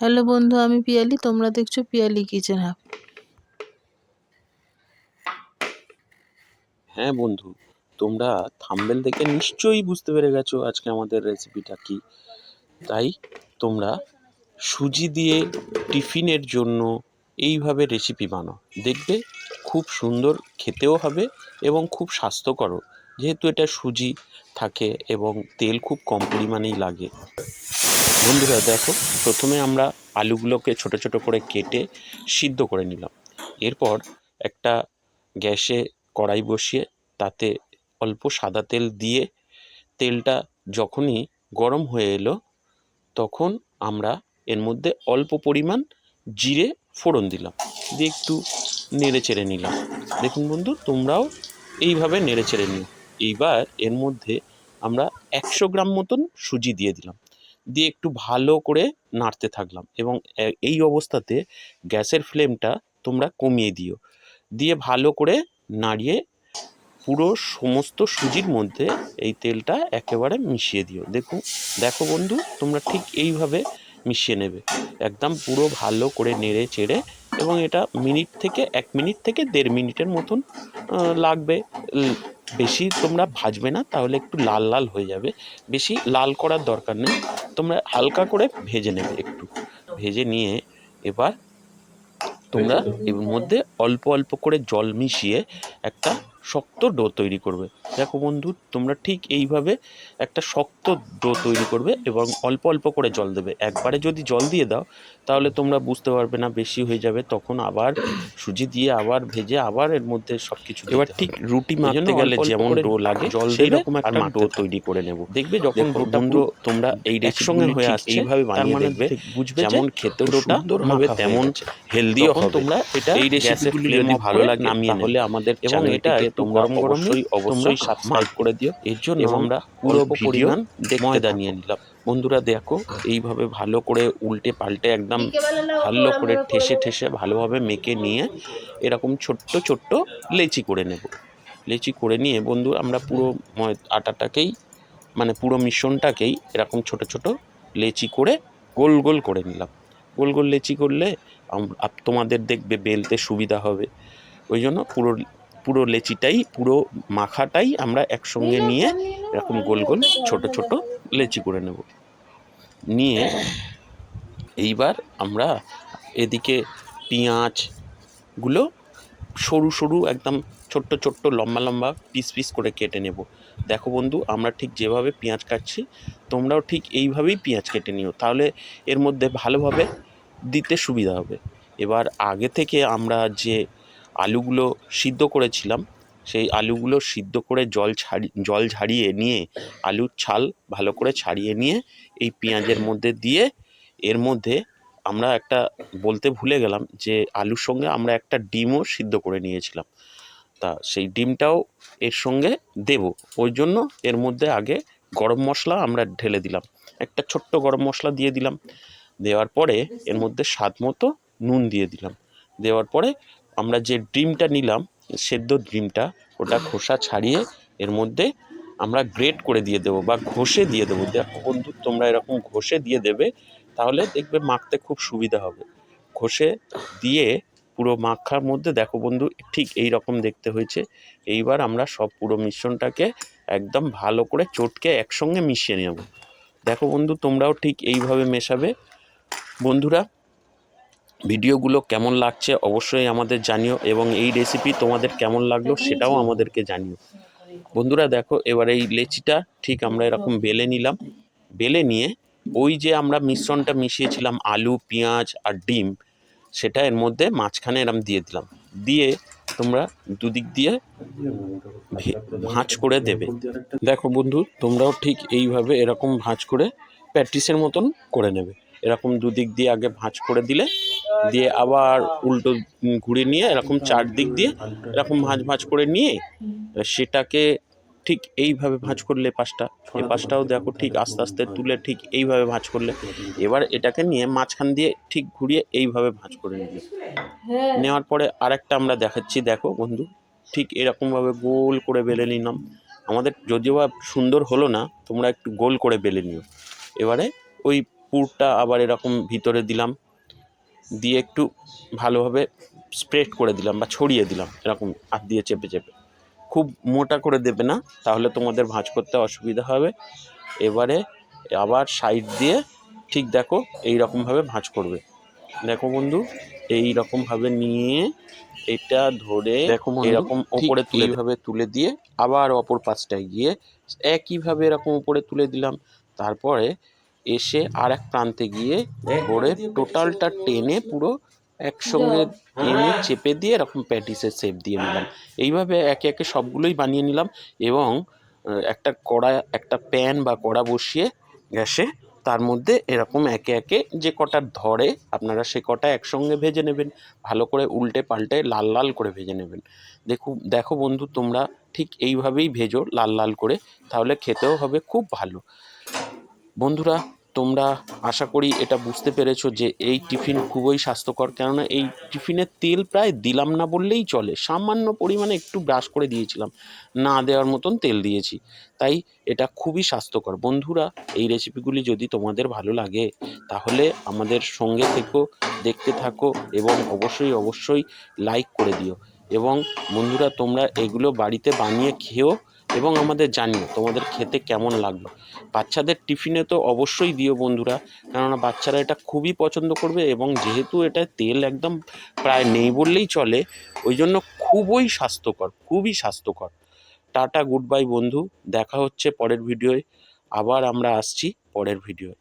Hello বন্ধু, আমি পিয়ালি, তোমরা দেখছো পিয়ালি কিচেন হাব। হ্যাঁ বন্ধু, তোমরা থাম্বনেল দেখে নিশ্চয়ই বুঝতে পেরে গেছো আজকে আমাদের রেসিপিটা কি। তাই তোমরা সুজি দিয়ে টিফিনের জন্য এইভাবে রেসিপি বানাও, দেখবে খুব সুন্দর খেতেও হবে এবং খুব স্বাস্থ্যকরও, যেহেতু এটা সুজি থাকে এবং তেল খুব কম পরিমাণেই লাগে। বন্ধুরা দেখো, প্রথমে আমরা আলুগুলোকে ছোট ছোট করে কেটে সিদ্ধ করে নিলাম। এরপর একটা গ্যাসে কড়াই বসিয়ে তাতে অল্প সাদা তেল দিয়ে তেলটা যখনই গরম হয়ে এলো তখন আমরা এর মধ্যে অল্প পরিমাণ জিরে ফোড়ন দিলাম, দিয়ে একটু নেড়ে চেড়ে নিলাম। দেখুন বন্ধু, তোমরাও এইভাবে নেড়ে চেড়ে নিও। এইবার এর মধ্যে আমরা 100 গ্রাম মতন সুজি দিয়ে দিলাম, দিয়ে একটু ভালো করে নাড়তে থাকলাম এবং এই অবস্থাতে গ্যাসের ফ্লেমটা তোমরা কমিয়ে দিও, দিয়ে ভালো করে নাড়িয়ে পুরো সমস্ত সুজির মধ্যে এই তেলটা একেবারে মিশিয়ে দিও। দেখো বন্ধু, তোমরা ঠিক এইভাবে মিশিয়ে নেবে, একদম পুরো ভালো করে নেড়ে চেড়ে, এবং এটা মিনিট থেকে 1 মিনিট থেকে 1.5 মিনিটের মতন লাগবে। বেশি তোমরা ভাজবে না, তাহলে একটু লাল লাল হয়ে যাবে। বেশি লাল করার দরকার নেই, তোমরা হালকা করে ভেজে নেবে। একটু ভেজে নিয়ে এবার তোমরা এর মধ্যে অল্প অল্প করে জল মিশিয়ে একটা শক্ত ডো তৈরি করবে। দেখো বন্ধু, তোমরা ঠিক এইভাবে একটা শক্ত ডো তৈরি করবে এবং অল্প অল্প করে জল দেবে। একবারে যদি জল দিয়ে দাও তাহলে তোমরা বুঝতে পারবে না, বেশি হয়ে যাবে, তখন আবার সুজি দিয়ে আবার ভেজে আবার এর মধ্যে সব কিছু এবার ঠিক রুটি মাখতে গেলে যেমন ডো লাগে জল সেই রকম একটা ডো তৈরি করে নেব। দেখবে যখন বন্ধু তোমরা এই একসঙ্গে হয়ে আসছে এইভাবে বানিয়ে দেখবে, বুঝবে যেমন খেতেও সুন্দর হবে তেমন হেলদিও হবে। তোমরা এটা এই রেসিপিগুলি যদি ভালো লাগে নামিয়ে তাহলে আমাদের এবং এটা একটু গরম গরম অবশ্যই সাবস্ক্রাইব করে দিও। এর জন্য আমরা পুরো পরিমাণ ময়দা নিয়ে নিলাম। বন্ধুরা দেখো, এইভাবে ভালো করে উল্টে পাল্টে একদম ভালো করে ঠেসে ঠেসে ভালোভাবে মেখে নিয়ে এরকম ছোট্ট ছোট্ট লেচি করে নেব। লেচি করে নিয়ে বন্ধু আমরা পুরো আটাটাকেই মানে পুরো মিশ্রণটাকেই এরকম ছোট ছোট লেচি করে গোল গোল করে নিলাম। গোল গোল লেচি করলে তোমাদের দেখবে বেলতে সুবিধা হবে। ওই জন্য পুরো পুরো লেচিটাই পুরো মাখাটাই আমরা একসঙ্গে নিয়ে এরকম গোল গোল ছোট ছোট লেচি করে নেব। নিয়ে এইবার আমরা এদিকে পেঁয়াজগুলো সরু সরু একদম ছোট্ট ছোট্ট লম্বা লম্বা পিস পিস করে কেটে নেব। দেখো বন্ধু, আমরা ঠিক যেভাবে পেঁয়াজ কাটছি তোমরাও ঠিক এইভাবেই পেঁয়াজ কেটে নিও, তাহলে এর মধ্যে ভালোভাবে দিতে সুবিধা হবে। এবার আগে থেকে আমরা যে আলুগুলো সিদ্ধ করেছিলাম সেই আলুগুলো সিদ্ধ করে জল ঝাড়িয়ে নিয়ে আলুর ছাল ভালো করে ছাড়িয়ে নিয়ে এই পেঁয়াজের মধ্যে দিয়ে এর মধ্যে আমরা একটা বলতে ভুলে গেলাম যে আলুর সঙ্গে আমরা একটা ডিমও সিদ্ধ করে নিয়েছিলাম, তা সেই ডিমটাও এর সঙ্গে দেব। ওই জন্য এর মধ্যে আগে গরম মশলা আমরা ঢেলে দিলাম, একটা ছোট্ট গরম মশলা দিয়ে দিলাম। দেওয়ার পরে এর মধ্যে স্বাদ মতো নুন দিয়ে দিলাম। দেওয়ার পরে আমরা যে ডিমটা নিলাম সেদ্ধ ডিমটা, ওটা খোসা ছাড়িয়ে এর মধ্যে আমরা গ্রেট করে দিয়ে দেবো বা ঘষে দিয়ে দেবো। দেখো বন্ধু, তোমরা এরকম ঘষে দিয়ে দেবে, তাহলে দেখবে মাখতে খুব সুবিধা হবে। ঘষে দিয়ে পুরো মাখার মধ্যে দেখো বন্ধু ঠিক এই রকম দেখতে হয়েছে। এইবার আমরা সব পুরো মিশ্রণটাকে একদম ভালো করে চটকে একসঙ্গে মিশিয়ে নেব। দেখো বন্ধু, তোমরাও ঠিক এইভাবে মেশাবে। বন্ধুরা, ভিডিওগুলো কেমন লাগছে অবশ্যই আমাদের জানিও, এবং এই রেসিপি তোমাদের কেমন লাগলো সেটাও আমাদেরকে জানিও। বন্ধুরা দেখো, এবার এই লেচিটা ঠিক আমরা এরকম বেলে নিলাম। বেলে নিয়ে ওই যে আমরা মিশ্রণটা মিশিয়েছিলাম আলু পেঁয়াজ আর ডিম, সেটা এর মধ্যে মাঝখানে এরম দিয়ে দিলাম। দিয়ে তোমরা দুদিক দিয়ে ভাঁজ করে দেবে। দেখো বন্ধু, তোমরাও ঠিক এইভাবে এরকম ভাঁজ করে প্যাটিসের মতন করে নেবে। এরকম দুদিক দিয়ে আগে ভাঁজ করে দিলে, দিয়ে আবার উল্টো ঘুরে নিয়ে এরকম চারদিক দিয়ে এরকম ভাঁজ ভাঁজ করে নিয়ে সেটাকে ঠিক এইভাবে ভাঁজ করলে এই পাশটাও দেখো ঠিক আস্তে আস্তে তুলে ঠিক এইভাবে ভাঁজ করলে, এবার এটাকে নিয়ে মাঝখান দিয়ে ঠিক ঘুরিয়ে এইভাবে ভাঁজ করে নিলে, নেওয়ার পরে আরেকটা আমরা দেখাচ্ছি। দেখো বন্ধু, ঠিক এরকমভাবে গোল করে বেলে নিলাম। আমাদের যদিও বা সুন্দর হলো না, তোমরা একটু গোল করে বেলে নিও। এবারে ওই পুরটা আবার এরকম ভিতরে দিলাম, দিয়ে একটু ভালোভাবে স্প্রেড করে দিলাম বা ছড়িয়ে দিলাম এরকম হাত দিয়ে চেপে চেপে। খুব মোটা করে দেবে না, তাহলে তোমাদের ভাঁজ করতে অসুবিধা হবে। এবারে আবার সাইড দিয়ে ঠিক দেখো এই রকমভাবে ভাঁজ করবে। দেখো বন্ধু, এই রকমভাবে নিয়ে এটা ধরে দেখো এরকম ওপরে এইভাবে তুলে দিয়ে আবার অপর পাশটায় গিয়ে একইভাবে এরকম উপরে তুলে দিলাম। তারপরে এসে আর এক প্রান্তে গিয়ে ধরে টোটালটা টেনে পুরো একসঙ্গে টেনে চেপে দিয়ে এরকম প্যাটিসের শেপ দিয়ে নিলাম। এইভাবে একে একে সবগুলোই বানিয়ে নিলাম এবং একটা প্যান বা কড়া বসিয়ে গ্যাসে তার মধ্যে এরকম একে একে যে কটা ধরে আপনারা সে কটা একসঙ্গে ভেজে নেবেন, ভালো করে উল্টে পাল্টে লাল লাল করে ভেজে নেবেন। দেখো বন্ধু, তোমরা ঠিক এইভাবেই ভেজো লাল লাল করে, তাহলে খেতেও হবে খুব ভালো। বন্ধুরা, তোমরা আশা করি এটা বুঝতে পেরেছো যে এই টিফিন খুবই স্বাস্থ্যকর, কেননা এই টিফিনের তেল প্রায় দিলাম না বললেই চলে, সামান্য পরিমাণে একটু ব্রাশ করে দিয়েছিলাম, না দেওয়ার মতন তেল দিয়েছি, তাই এটা খুবই স্বাস্থ্যকর। বন্ধুরা, এই রেসিপিগুলি যদি তোমাদের ভালো লাগে তাহলে আমাদের সঙ্গে থেকো, দেখতে থাকো এবং অবশ্যই লাইক করে দিও। এবং বন্ধুরা, তোমরা এগুলো বাড়িতে বানিয়ে খেও এবং আমাদের জানিও তোমাদের খেতে কেমন লাগলো। বাচ্চাদের টিফিনে তো অবশ্যই দিও বন্ধুরা, কেননা বাচ্চারা এটা খুবই পছন্দ করবে এবং যেহেতু এটা তেল একদম প্রায় নেই বললেই চলে, ওই জন্য খুবই স্বাস্থ্যকর। টাটা, গুড বাই বন্ধু, দেখা হচ্ছে পরের ভিডিওয়। আবার আমরা আসছি পরের ভিডিওয়।